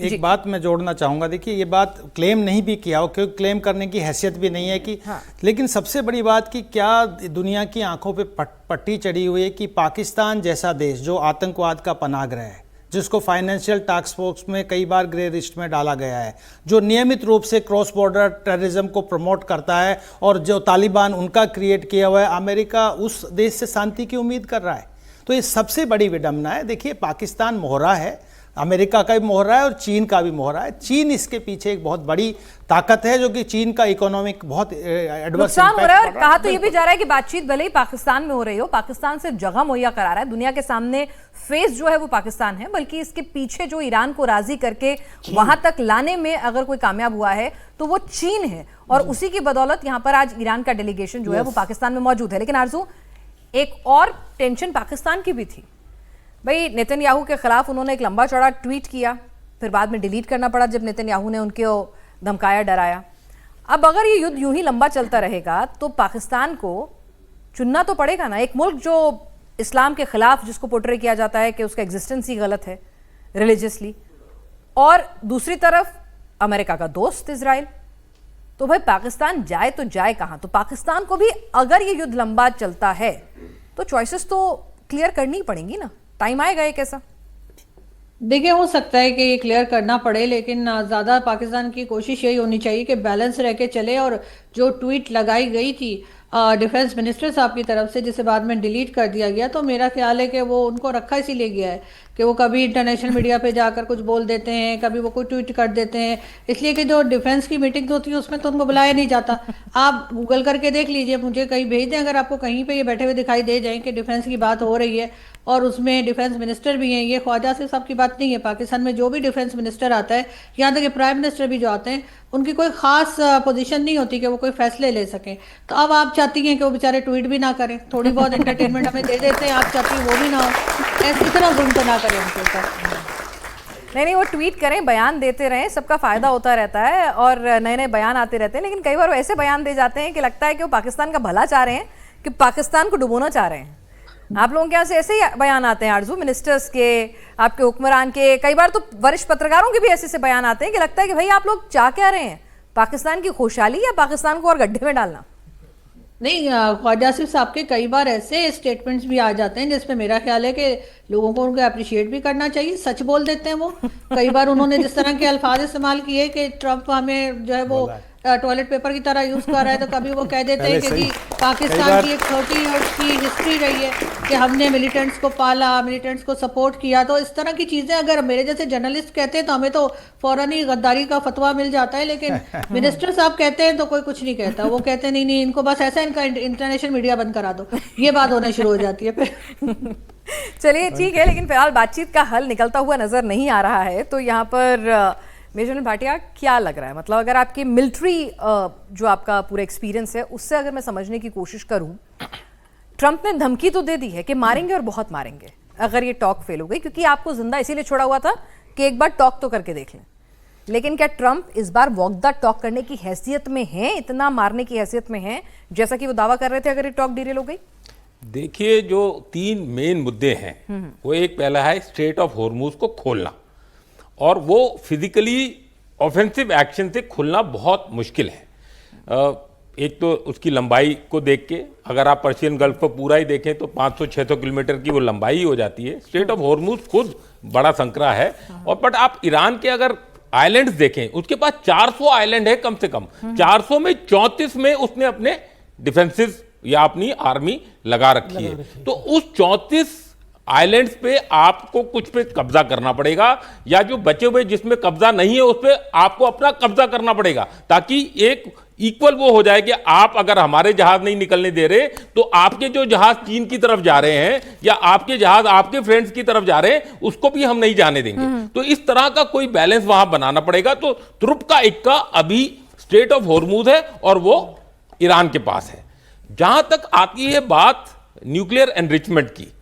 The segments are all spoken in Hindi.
एक बात मैं जोड़ना चाहूँगा। देखिए, ये बात क्लेम नहीं भी किया हो, क्योंकि क्लेम करने की हैसियत भी नहीं है कि हाँ। लेकिन सबसे बड़ी बात कि क्या दुनिया की आंखों पे पट्टी चढ़ी हुई है कि पाकिस्तान जैसा देश जो आतंकवाद का पनाहगृह है, जिसको फाइनेंशियल टास्क फोर्स में कई बार ग्रे लिस्ट में डाला गया है, जो नियमित रूप से क्रॉस बॉर्डर टेररिज्म को प्रमोट करता है, और जो तालिबान उनका क्रिएट किया हुआ है, अमेरिका उस देश से शांति की उम्मीद कर रहा है। तो ये सबसे बड़ी विडंबना है। देखिए, पाकिस्तान मोहरा है, अमेरिका का भी मोहरा है और चीन का भी मोहरा है। चीन इसके पीछे एक बहुत बड़ी ताकत है, जो कि चीन का इकोनॉमिक बहुत एडवर्स नुकसान हो रहा है। और कहा तो ये भी जा रहा है कि बातचीत भले ही पाकिस्तान में हो रही हो, पाकिस्तान सिर्फ जगह मुहैया करा रहा है, दुनिया के सामने फेस जो है वो पाकिस्तान है, बल्कि इसके पीछे जो ईरान को राजी करके वहां तक लाने में अगर कोई कामयाब हुआ है तो वो चीन है। और उसी की बदौलत यहाँ पर आज ईरान का डेलीगेशन जो है वो पाकिस्तान में मौजूद है। लेकिन आरजू, एक और टेंशन पाकिस्तान की भी थी भाई। नेतन्याहू के खिलाफ उन्होंने एक लंबा चौड़ा ट्वीट किया, फिर बाद में डिलीट करना पड़ा जब नेतन्याहू ने उनके धमकाया, डराया। अब अगर ये युद्ध यूं ही लंबा चलता रहेगा तो पाकिस्तान को चुनना तो पड़ेगा ना, एक मुल्क जो इस्लाम के खिलाफ, जिसको पोर्ट्रे किया जाता है कि उसका एग्जिस्टेंस ही गलत है रिलीजियसली, और दूसरी तरफ अमेरिका का दोस्त इजराइल। तो भाई पाकिस्तान जाए तो जाए कहां? तो पाकिस्तान को भी अगर ये युद्ध लंबा चलता है तो चॉइसेस तो क्लियर करनी पड़ेंगी ना, टाइम आएगा एक ऐसा। देखिए, हो सकता है कि ये क्लियर करना पड़े, लेकिन ज़्यादा पाकिस्तान की कोशिश यही होनी चाहिए कि बैलेंस रह के चले। और जो ट्वीट लगाई गई थी डिफेंस मिनिस्टर साहब की तरफ से, जिसे बाद में डिलीट कर दिया गया, तो मेरा ख्याल है कि वो उनको रखा इसीलिए गया है कि वो कभी इंटरनेशनल मीडिया पे जाकर कुछ बोल देते हैं, कभी वो कोई ट्वीट कर देते हैं, इसलिए कि जो डिफेंस की मीटिंग होती है उसमें तो उनको बुलाया नहीं जाता। आप गूगल करके देख लीजिए, मुझे कहीं भेज दें अगर आपको कहीं पे ये बैठे हुए दिखाई दे जाए कि डिफेंस की बात हो रही है और उसमें डिफेंस मिनिस्टर भी हैं। ये ख्वाजा सिर्फ साहब की बात नहीं है, पाकिस्तान में जो भी डिफेंस मिनिस्टर आता है, यहाँ तक कि प्राइम मिनिस्टर भी जो आते हैं, उनकी कोई खास पोजीशन नहीं होती कि वो कोई फैसले ले सकें। तो अब आप चाहती हैं कि वो बेचारे ट्वीट भी ना करें, थोड़ी बहुत एंटरटेनमेंट हमें दे देते हैं, आप चाहती हैं वो भी ना हो, ऐसे इतना जुल्म तो ना करें उनके ऊपर। नहीं, वो ट्वीट करें, बयान देते रहें, सबका फायदा होता रहता है और नए नए बयान आते रहते हैं। लेकिन कई बार वो ऐसे बयान दे जाते हैं कि लगता है कि वो पाकिस्तान का भला चाह रहे हैं, कि पाकिस्तान को डुबोना चाह रहे हैं। आप लोगों के यहाँ से ऐसे ही बयान आते हैं आरजू, मिनिस्टर्स के, आपके हुक्मरान के, कई बार तो वरिष्ठ पत्रकारों के भी ऐसे से बयान आते हैं कि लगता है कि भाई आप लोग चाह क्या रहे हैं, पाकिस्तान की खुशहाली या पाकिस्तान को और गड्ढे में डालना? नहीं, ख्वाजा आसिफ साहब के कई बार ऐसे स्टेटमेंट्स भी आ जाते हैं जिसमें मेरा ख्याल है कि लोगों को उनको अप्रिशिएट भी करना चाहिए। सच बोल देते हैं वो। कई बार उन्होंने जिस तरह के अल्फाज इस्तेमाल किए कि ट्रंप हमें जो है वो टॉयलेट पेपर की तरह यूज कर रहा है, तो कभी वो कह देते हैं कि जी पाकिस्तान की एक 30 ईयर्स की हिस्ट्री रही है कि हमने मिलिटेंट्स को पाला, मिलिटेंट्स को सपोर्ट किया। तो इस तरह की चीजें अगर मेरे जैसे जर्नलिस्ट कहते हैं तो हमें तो फौरन ही गद्दारी का फतवा मिल जाता है, लेकिन मिनिस्टर साहब कहते हैं तो कोई कुछ नहीं कहता। वो कहते हैं नहीं नहीं, इनको बस ऐसा इनका इंटरनेशनल मीडिया बंद करा दो, ये बात होना शुरू हो जाती है फिर। चलिए ठीक है, लेकिन फिलहाल बातचीत का हल निकलता हुआ नजर नहीं आ रहा है। तो यहाँ पर मेजर जनरल भाटिया, क्या लग रहा है, मतलब अगर आपकी मिलिट्री जो आपका पूरा एक्सपीरियंस है उससे अगर मैं समझने की कोशिश करूं, ट्रंप ने धमकी तो दे दी है कि मारेंगे और बहुत मारेंगे अगर ये टॉक फेल हो गई, क्योंकि आपको जिंदा इसीलिए छोड़ा हुआ था कि एक बार टॉक तो करके देख लें। लेकिन क्या ट्रंप इस बार वॉक द टॉक करने की हैसियत में है, इतना मारने की हैसियत में है जैसा कि वो दावा कर रहे थे अगर ये टॉक डिरेल हो गई? देखिए, जो 3 मेन मुद्दे हैं वो एक पहला है स्ट्रेट ऑफ हॉर्मूज को खोलना, और वो फिजिकली ऑफेंसिव एक्शन से खुलना बहुत मुश्किल है। एक तो उसकी लंबाई को देख के, अगर आप पर्शियन गल्फ को पूरा ही देखें तो 500-600 किलोमीटर की वो लंबाई हो जाती है। स्ट्रेट ऑफ हॉर्मूज खुद बड़ा संकरा है। और बट आप ईरान के अगर आइलैंड्स देखें, उसके पास 400 आइलैंड है कम से कम। 400 में 34 में उसने अपने डिफेंसेस या अपनी आर्मी लगा रखी है। तो उस 34 आइलैंड्स पे आपको कुछ पे कब्जा करना पड़ेगा, या जो बचे हुए जिसमें कब्जा नहीं है उस पे आपको अपना कब्जा करना पड़ेगा, ताकि एक इक्वल वो हो जाए कि आप अगर हमारे जहाज नहीं निकलने दे रहे तो आपके जो जहाज चीन की तरफ जा रहे हैं या आपके जहाज आपके फ्रेंड्स की तरफ जा रहे हैं उसको भी हम नहीं जाने देंगे। तो इस तरह का कोई बैलेंस वहां बनाना पड़ेगा। तो तुर्क का इक्का अभी स्ट्रेट ऑफ हॉर्मूज है और वो ईरान के पास है। जहां तक आती है बात न्यूक्लियर एनरिचमेंट की,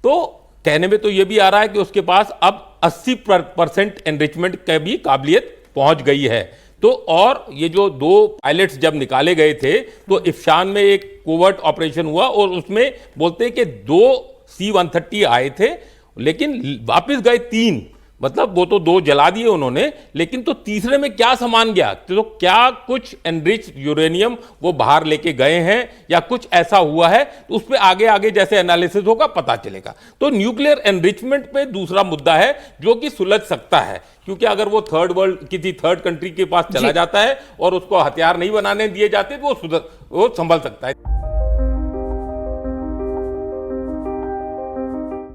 तो कहने में तो यह भी आ रहा है कि उसके पास अब 80% एनरिचमेंट की भी काबिलियत पहुंच गई है। तो और ये जो 2 पायलट्स जब निकाले गए थे तो इफ्शान में एक कोवर्ट ऑपरेशन हुआ और उसमें बोलते हैं कि 2 C-130 आए थे, लेकिन वापस गए 3। मतलब वो तो 2 जला दिए उन्होंने, लेकिन तो तीसरे में क्या सामान गया, तो क्या कुछ एनरिच यूरेनियम वो बाहर लेके गए हैं या कुछ ऐसा हुआ है, तो उस पर आगे आगे जैसे एनालिसिस होगा पता चलेगा। तो न्यूक्लियर एनरिचमेंट पे दूसरा मुद्दा है जो कि सुलझ सकता है, क्योंकि अगर वो किसी थर्ड कंट्री के पास चला जाता है और उसको हथियार नहीं बनाने दिए जाते तो वो संभल सकता है।